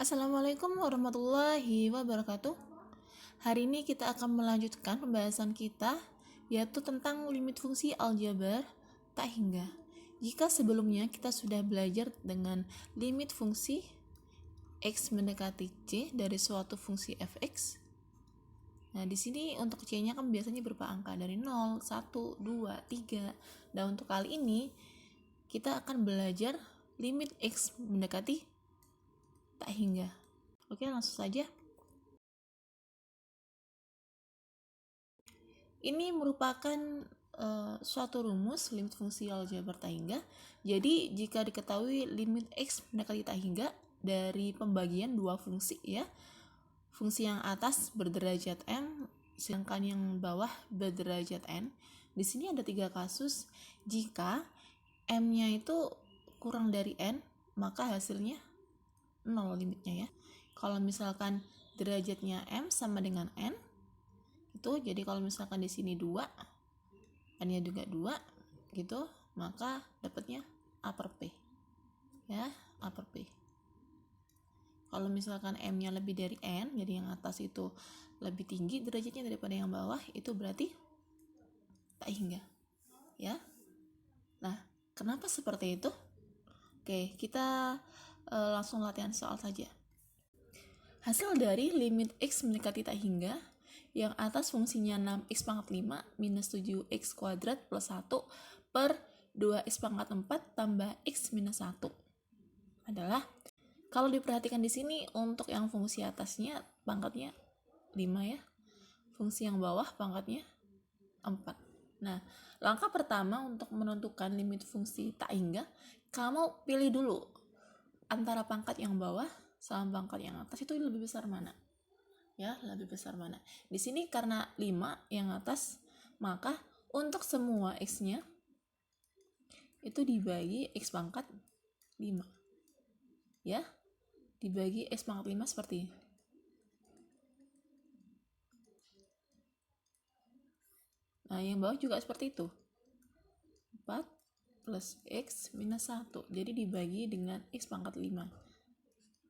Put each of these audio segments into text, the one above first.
Assalamualaikum warahmatullahi wabarakatuh. Hari ini kita akan melanjutkan pembahasan kita, yaitu tentang limit fungsi aljabar tak hingga. Jika sebelumnya kita sudah belajar dengan limit fungsi x mendekati c dari suatu fungsi fx. Nah, di sini untuk c-nya kan biasanya berupa angka dari 0, 1, 2, 3. Dan untuk kali ini kita akan belajar limit x mendekati tak hingga. Oke, langsung saja. Ini merupakan suatu rumus limit fungsi aljabar tak hingga. Jadi jika diketahui limit x mendekati tak hingga dari pembagian dua fungsi ya, fungsi yang atas berderajat m sedangkan yang bawah berderajat n. Di sini ada 3 kasus. Jika m-nya itu kurang dari n, maka hasilnya 0 limitnya ya. Kalau misalkan derajatnya m sama dengan n, itu jadi kalau misalkan di sini 2, n-nya juga 2 gitu, maka dapatnya upper P. Ya, upper P. Kalau misalkan m-nya lebih dari n, jadi yang atas itu lebih tinggi derajatnya daripada yang bawah, itu berarti tak hingga. Ya. Nah, kenapa seperti itu? Oke, kita langsung latihan soal saja. Hasil dari limit x mendekati tak hingga, yang atas fungsinya 6x pangkat 5 minus 7x kuadrat plus 1 per 2x pangkat 4 tambah x minus 1 adalah, kalau diperhatikan di sini untuk yang fungsi atasnya pangkatnya 5 ya, fungsi yang bawah pangkatnya 4. Nah, langkah pertama untuk menentukan limit fungsi tak hingga, kamu pilih dulu antara pangkat yang bawah sama pangkat yang atas itu lebih besar mana. Ya, lebih besar mana. Di sini karena 5 yang atas, maka untuk semua x-nya itu dibagi x pangkat 5. Ya, dibagi x pangkat 5 seperti ini. Nah, yang bawah juga seperti itu. 4 plus x minus 1. Jadi dibagi dengan x pangkat 5.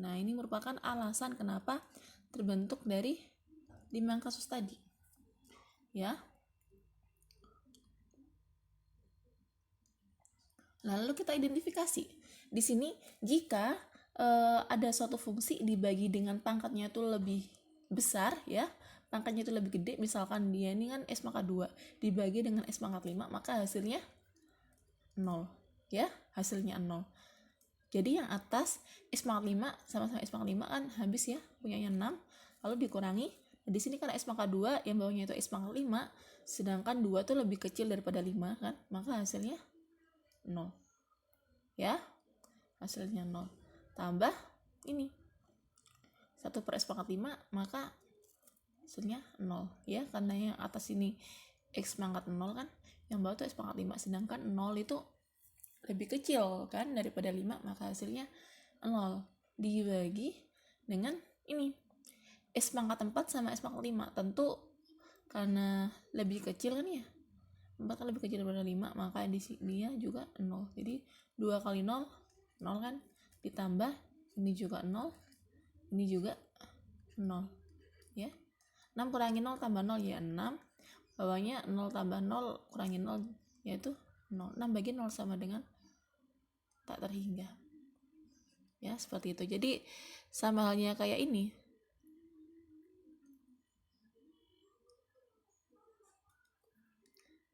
Nah, ini merupakan alasan kenapa terbentuk dari 5 kasus tadi. Ya. Lalu kita identifikasi. Di sini jika ada suatu fungsi dibagi dengan pangkatnya itu lebih besar ya, pangkatnya itu lebih gede, misalkan dia ini kan s pangkat 2 dibagi dengan s pangkat 5, maka hasilnya 0 ya, hasilnya 0. Jadi yang atas s pangkat 5 sama-sama s pangkat 5 kan habis ya, punyanya 6, lalu dikurangi. Nah, di sini kan s pangkat 2 yang bawahnya itu s pangkat 5, sedangkan 2 itu lebih kecil daripada 5 kan, maka hasilnya 0 ya, hasilnya 0. Tambah ini 1 per s pangkat 5, maka hasilnya 0 ya, karena yang atas ini x pangkat 0 kan, yang bawah itu s pangkat 5, sedangkan 0 itu lebih kecil kan daripada 5, maka hasilnya 0 dibagi dengan ini s pangkat 4 sama s pangkat 5. Tentu karena lebih kecil kan ya, 4 kan lebih kecil daripada 5, maka di sini juga 0. Jadi 2 kali 0, 0 kan, ditambah ini juga 0, ini juga 0 ya. 6 kurangi 0 tambah 0 ya 6, bawahnya 0 tambah 0 kurangi 0 yaitu 0. 6 bagi 0 sama dengan tak terhingga ya, seperti itu. Jadi sama halnya kayak ini.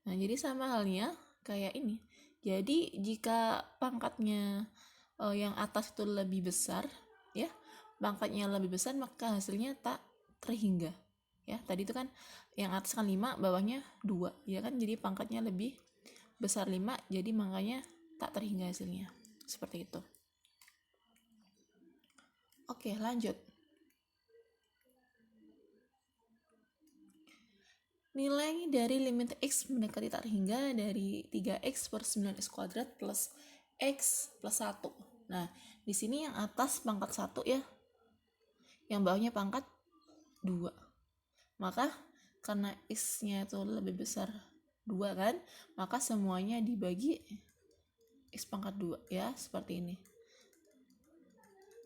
Nah, jadi sama halnya kayak ini. Jadi jika pangkatnya yang atas itu lebih besar ya, pangkatnya lebih besar, maka hasilnya tak terhingga ya. Tadi itu kan yang atas kan 5, bawahnya 2 ya kan, jadi pangkatnya lebih besar 5, jadi makanya tak terhingga hasilnya, seperti itu. Oke, lanjut. Nilai dari limit x mendekati tak terhingga dari 3x per 9x kuadrat plus x plus 1. Nah, di sini yang atas pangkat 1 ya, yang bawahnya pangkat 2. Maka karena x-nya itu lebih besar 2 kan, maka semuanya dibagi x pangkat 2 ya, seperti ini.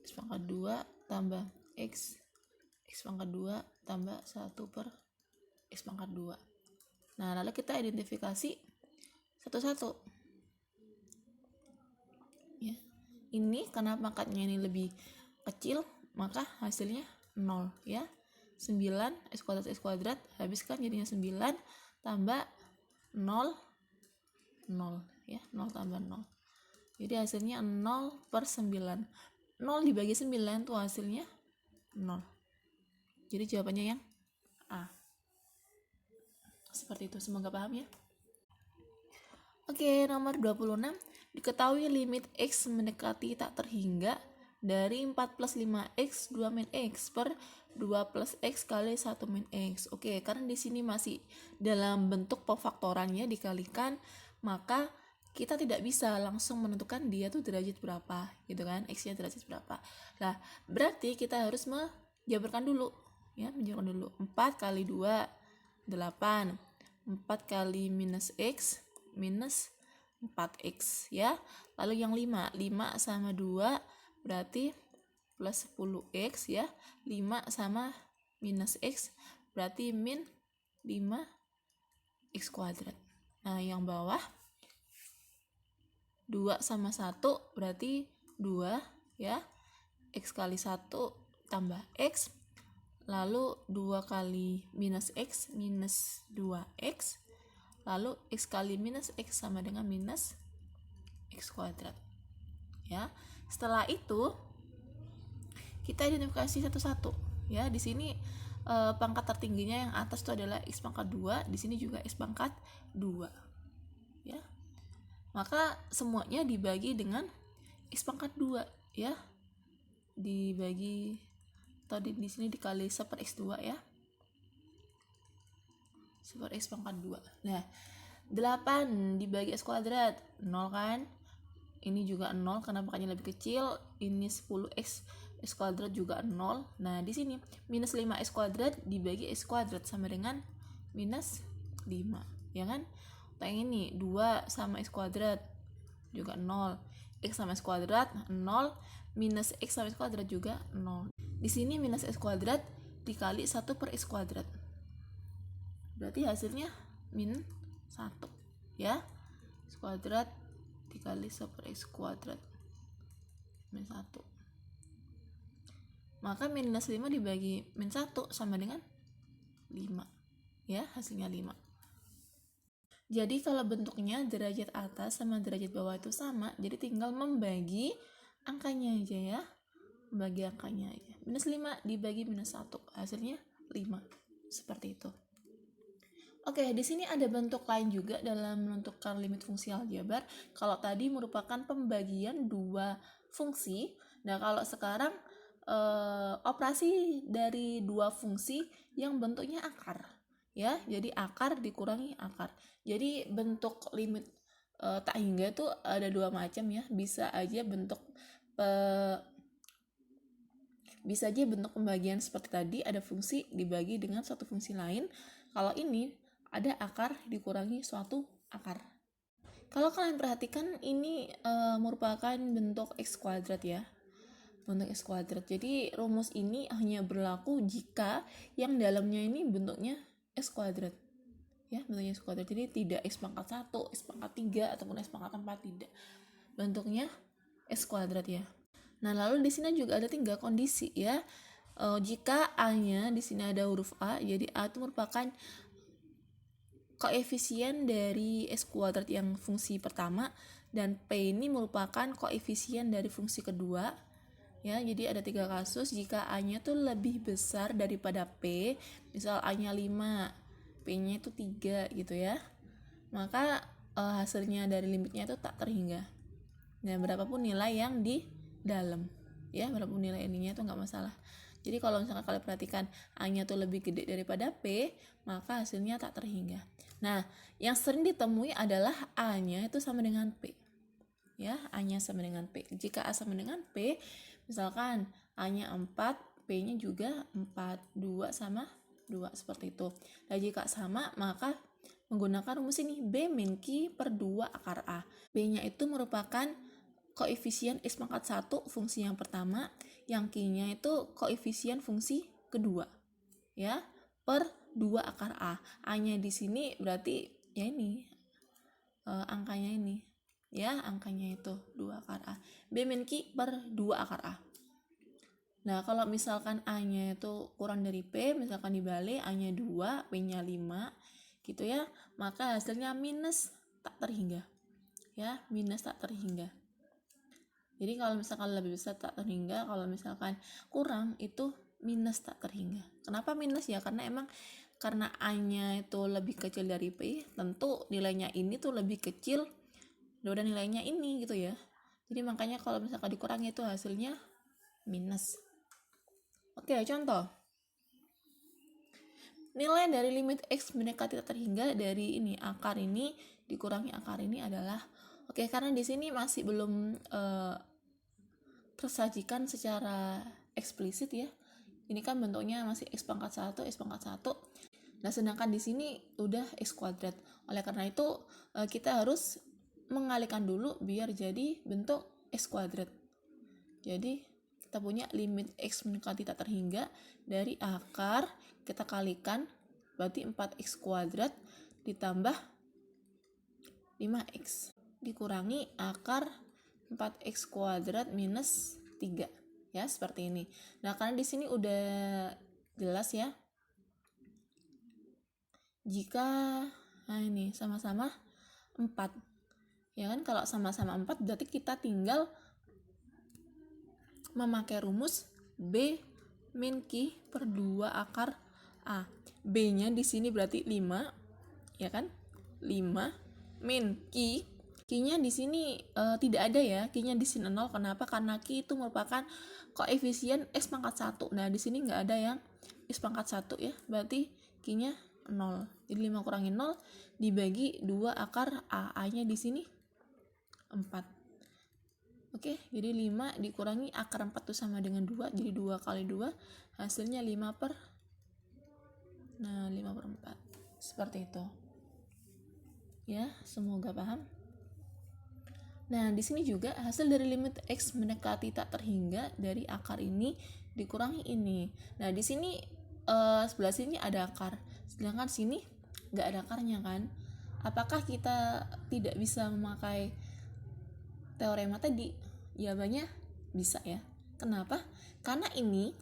X pangkat 2 tambah X pangkat 2 tambah 1 per X pangkat 2. Nah, lalu kita identifikasi satu-satu. Ya. Ini karena pangkatnya ini lebih kecil, maka hasilnya 0 ya. 9 X kuadrat habiskan jadinya 9 tambah 0 0 ya, 0 tambah 0. Jadi hasilnya 0 per 9. 0 dibagi 9 tuh hasilnya 0. Jadi jawabannya yang A. Seperti itu, semoga paham ya. Oke, nomor 26. Diketahui limit X mendekati tak terhingga dari 4 plus 5X 2 min X per 2 plus X kali 1 min X. Oke, karena di sini masih dalam bentuk pemfaktorannya dikalikan, maka kita tidak bisa langsung menentukan dia tuh derajat berapa, gitu kan, X-nya derajat berapa. Nah, berarti kita harus menjabarkan dulu, ya, menjabarkan dulu. 4 kali 2, 8. 4 kali minus X, minus 4X, ya. Lalu yang 5 sama 2 berarti plus 10X, ya. 5 sama minus X berarti min 5X kuadrat. Nah, yang bawah 2 sama 1 berarti 2, ya. X kali 1 tambah X. Lalu 2 kali minus X, minus 2X. Lalu X kali minus X sama dengan minus X kuadrat. Ya. Setelah itu kita identifikasi satu-satu. Ya, di sini pangkat tertingginya yang atas itu adalah X pangkat 2, di sini juga X pangkat 2. Ya. Maka semuanya dibagi dengan X pangkat 2, ya. Dibagi tadi di sini dikali 1 per X2, ya. 1 per X pangkat 2. Nah, 8 dibagi X kuadrat 0 kan. Ini juga 0 karena pangkatnya lebih kecil. Ini 10X kuadrat juga 0. Nah, di sini minus 5X kuadrat dibagi X kuadrat sama dengan minus 5, ya kan? Yang ini 2 sama X kuadrat juga 0. X sama X kuadrat 0, minus X sama X kuadrat juga 0. Di sini minus X kuadrat dikali 1 per X kuadrat. Berarti hasilnya min 1, ya. X kuadrat dikali 1 per X kuadrat min 1. Maka minus 5 dibagi min 1 sama dengan 5, ya, hasilnya 5. Jadi kalau bentuknya derajat atas sama derajat bawah itu sama, jadi tinggal membagi angkanya aja, ya. Membagi angkanya aja. Minus 5 dibagi minus 1, hasilnya 5. Seperti itu. Oke, di sini ada bentuk lain juga dalam menentukan limit fungsi aljabar. Kalau tadi merupakan pembagian dua fungsi, nah kalau sekarang operasi dari dua fungsi yang bentuknya akar, ya. Jadi akar dikurangi akar. Jadi bentuk limit tak hingga itu ada dua macam, ya. Bisa aja bentuk pembagian seperti tadi, ada fungsi dibagi dengan suatu fungsi lain. Kalau ini ada akar dikurangi suatu akar. Kalau kalian perhatikan ini merupakan bentuk X kuadrat, ya. Bentuk X kuadrat. Jadi rumus ini hanya berlaku jika yang dalamnya ini bentuknya X kuadrat. Ya, bentuknya X kuadrat. Jadi tidak X pangkat 1, X pangkat 3 ataupun X pangkat 4, tidak. Bentuknya X kuadrat, ya. Nah, lalu di sini juga ada 3 kondisi, ya. Jika A-nya di sini ada huruf A, jadi A itu merupakan koefisien dari X kuadrat yang fungsi pertama, dan P ini merupakan koefisien dari fungsi kedua, ya. Jadi ada 3 kasus jika A-nya tuh lebih besar daripada P, misal A-nya 5, P-nya itu 3 gitu, ya. Maka hasilnya dari limitnya itu tak terhingga. Nah, berapapun nilai yang di dalam, ya, berapapun nilai ininya itu nggak masalah. Jadi kalau misalkan kalian perhatikan A-nya tuh lebih gede daripada P, maka hasilnya tak terhingga. Nah, yang sering ditemui adalah A-nya itu sama dengan P, ya. A-nya sama dengan P. Jika A sama dengan P, misalkan A-nya 4, P-nya juga 4, 2 sama 2, seperti itu. Nah, jika sama, maka menggunakan rumus ini, B min Q per 2 akar A. B-nya itu merupakan koefisien X pangkat 1 fungsi yang pertama, yang Q-nya itu koefisien fungsi kedua, ya, per 2 akar A. A-nya di sini berarti ya ini, angkanya ini, ya, angkanya itu 2 akar A. B min Q per 2 akar A. Nah, kalau misalkan A-nya itu kurang dari P, misalkan dibalik, A-nya 2, P-nya 5, gitu ya, maka hasilnya minus tak terhingga. Ya, minus tak terhingga. Jadi kalau misalkan lebih besar tak terhingga, kalau misalkan kurang itu minus tak terhingga. Kenapa minus ya? Karena A-nya itu lebih kecil dari P, tentu nilainya ini tuh lebih kecil daripada nilainya ini gitu ya. Jadi makanya kalau misalkan dikurangi itu hasilnya minus. Oke, contoh. Nilai dari limit X mendekati tak terhingga dari ini akar ini dikurangi akar ini adalah, oke, karena di sini masih belum tersajikan secara eksplisit ya. Ini kan bentuknya masih X pangkat 1, X pangkat 1. Nah, sedangkan di sini udah X kuadrat. Oleh karena itu kita harus mengalihkan dulu biar jadi bentuk X kuadrat. Jadi kita punya limit X mendekati tak terhingga dari akar kita kalikan, berarti 4X kuadrat ditambah 5X dikurangi akar 4X kuadrat minus 3, ya, seperti ini. Nah, karena di sini udah jelas ya, jika ini sama-sama 4, ya kan, kalau sama-sama 4 berarti kita tinggal memakai rumus B min Q per 2 akar A. B-nya di sini berarti 5, ya kan, 5 min Q. Q-nya di sini tidak ada ya, Q-nya di sini 0. Kenapa? Karena Q itu merupakan koefisien X pangkat 1. Nah, di sini nggak ada yang X pangkat 1 ya, berarti Q-nya 0. Jadi 5 kurangi 0 dibagi 2 akar A. A-nya di sini 4. Oke, jadi 5 dikurangi akar 4 itu sama dengan 2, jadi 2 kali 2 hasilnya 5 per 4. Seperti itu. Ya, semoga paham. Nah, di sini juga hasil dari limit X mendekati tak terhingga dari akar ini dikurangi ini. Nah, di sini sebelah sini ada akar, sedangkan sini nggak ada akarnya kan. Apakah kita tidak bisa memakai teorema tadi? Jawabannya bisa ya. Kenapa? Karena ini,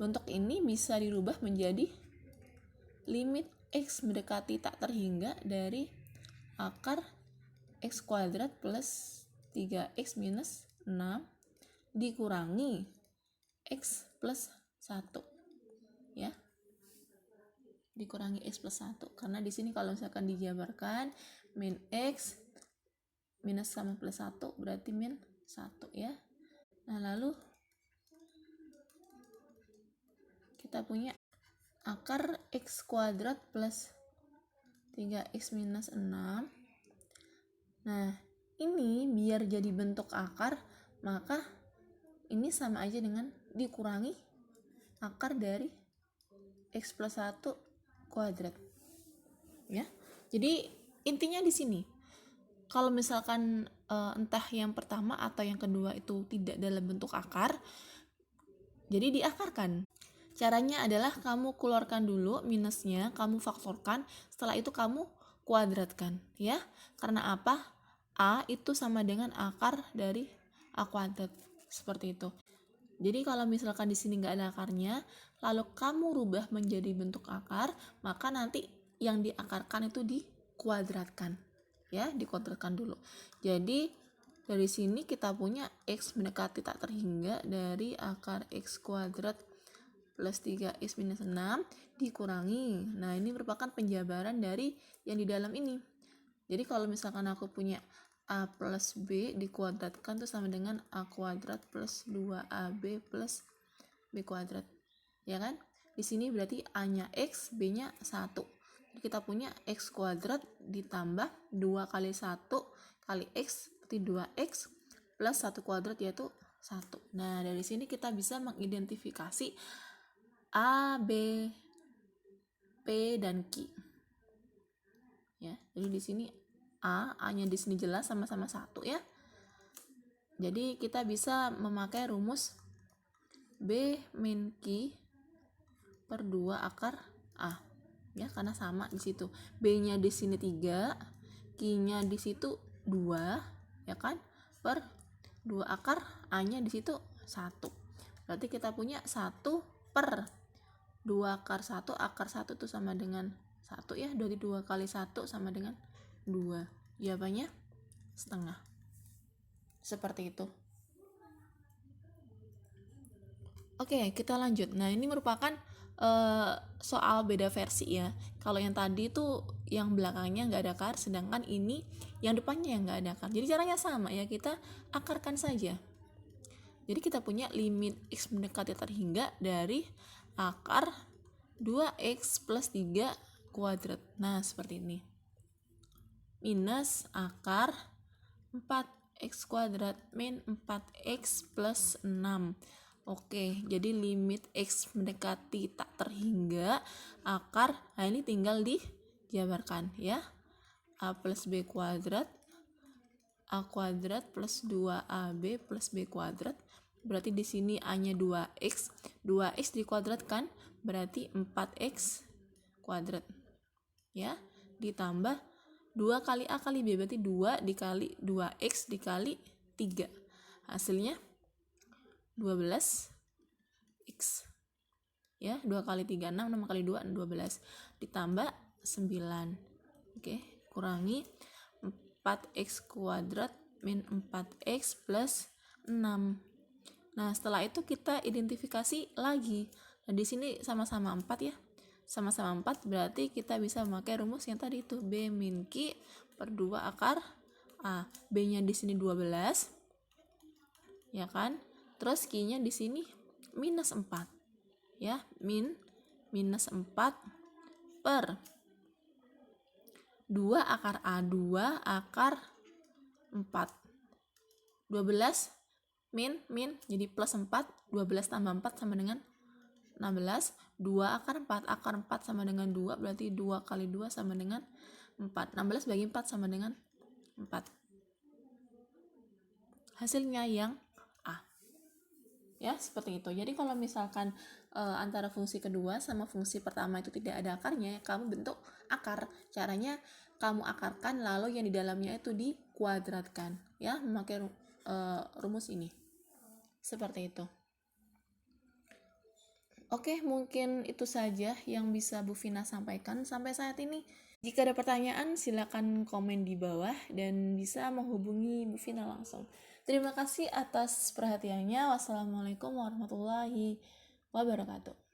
bentuk ini bisa dirubah menjadi limit X mendekati tak terhingga dari akar X kuadrat plus 3X minus 6 dikurangi X plus 1, ya, dikurangi X plus 1, karena di sini kalau misalkan dijabarkan min X minus sama plus 1 berarti min 1 ya. Nah, lalu kita punya akar X kuadrat plus 3X minus 6. Nah, ini biar jadi bentuk akar, maka ini sama aja dengan dikurangi akar dari X plus 1 kuadrat. Ya. Jadi intinya di sini, kalau misalkan entah yang pertama atau yang kedua itu tidak dalam bentuk akar, jadi diakarkan. Caranya adalah kamu keluarkan dulu minusnya, kamu faktorkan, setelah itu kamu kuadratkan, ya. Karena apa? A itu sama dengan akar dari A kuadrat, seperti itu. Jadi kalau misalkan di sini nggak ada akarnya, lalu kamu rubah menjadi bentuk akar, maka nanti yang diakarkan itu dikuadratkan, ya, dikuadratkan dulu. Jadi dari sini kita punya X mendekati tak terhingga dari akar X kuadrat plus 3X minus 6 dikurangi. Nah, ini merupakan penjabaran dari yang di dalam ini. Jadi kalau misalkan aku punya A plus B dikuadratkan itu sama dengan A kuadrat plus 2AB plus B kuadrat, ya kan? Di sini berarti A-nya X, B-nya 1. Jadi kita punya X kuadrat ditambah 2 kali 1 kali X, berarti 2X plus 1 kuadrat yaitu 1. Nah, dari sini kita bisa mengidentifikasi A, B, P, dan Q. Ya, jadi di sini A-nya di sini jelas sama-sama 1 ya. Jadi kita bisa memakai rumus B min Q per 2 akar A. Ya, karena sama di situ. B-nya di sini 3, Q-nya di situ 2, ya kan? Per 2 akar A-nya di situ 1. Berarti kita punya 1 per 2 akar 1, akar 1 itu sama dengan 1 ya. Dari 2 kali 1 sama dengan 2. Jawabannya setengah. Seperti itu. Oke, kita lanjut. Nah, ini merupakan soal beda versi ya. Kalau yang tadi itu yang belakangnya nggak ada akar, sedangkan ini yang depannya yang nggak ada akar. Jadi caranya sama ya, kita akarkan saja. Jadi kita punya limit x mendekati terhingga dari akar 2x plus 3 kuadrat. Nah, seperti ini. Minus akar 4x kuadrat min 4x plus 6. Oke, jadi limit x mendekati tak terhingga akar, nah ini tinggal dijabarkan ya. A plus b kuadrat, a kuadrat plus 2ab plus b kuadrat. Berarti di sini a-nya 2x, 2x dikuadratkan berarti 4x kuadrat. Ya, ditambah 2 kali a kali b berarti 2 dikali 2x dikali 3. Hasilnya 12x. Ya, 2 kali 3 6, 6 kali 2 12. Ditambah 9. Oke, kurangi 4x kuadrat min 4x plus 6. Nah, setelah itu kita identifikasi lagi. Nah, di sini sama-sama 4 ya. Sama-sama 4 berarti kita bisa memakai rumus yang tadi itu, B min Q per 2 akar A. B-nya di sini 12. Ya kan? Terus Q-nya di sini minus 4. Ya, minus 4 per 2 akar A, 2 akar 4. 12 min jadi plus 4, 12 tambah 4 sama dengan 16, 2 akar 4, akar 4 sama dengan 2, berarti 2 kali 2 sama dengan 4. 16 bagi 4 sama dengan 4. Hasilnya yang A. Ya, seperti itu. Jadi kalau misalkan antara fungsi kedua sama fungsi pertama itu tidak ada akarnya, kamu bentuk akar. Caranya kamu akarkan lalu yang di dalamnya itu dikuadratkan, ya, memakai rumus ini. Seperti itu. Oke, mungkin itu saja yang bisa Bu Vina sampaikan sampai saat ini. Jika ada pertanyaan, silakan komen di bawah dan bisa menghubungi Bu Vina langsung. Terima kasih atas perhatiannya. Wassalamualaikum warahmatullahi wabarakatuh.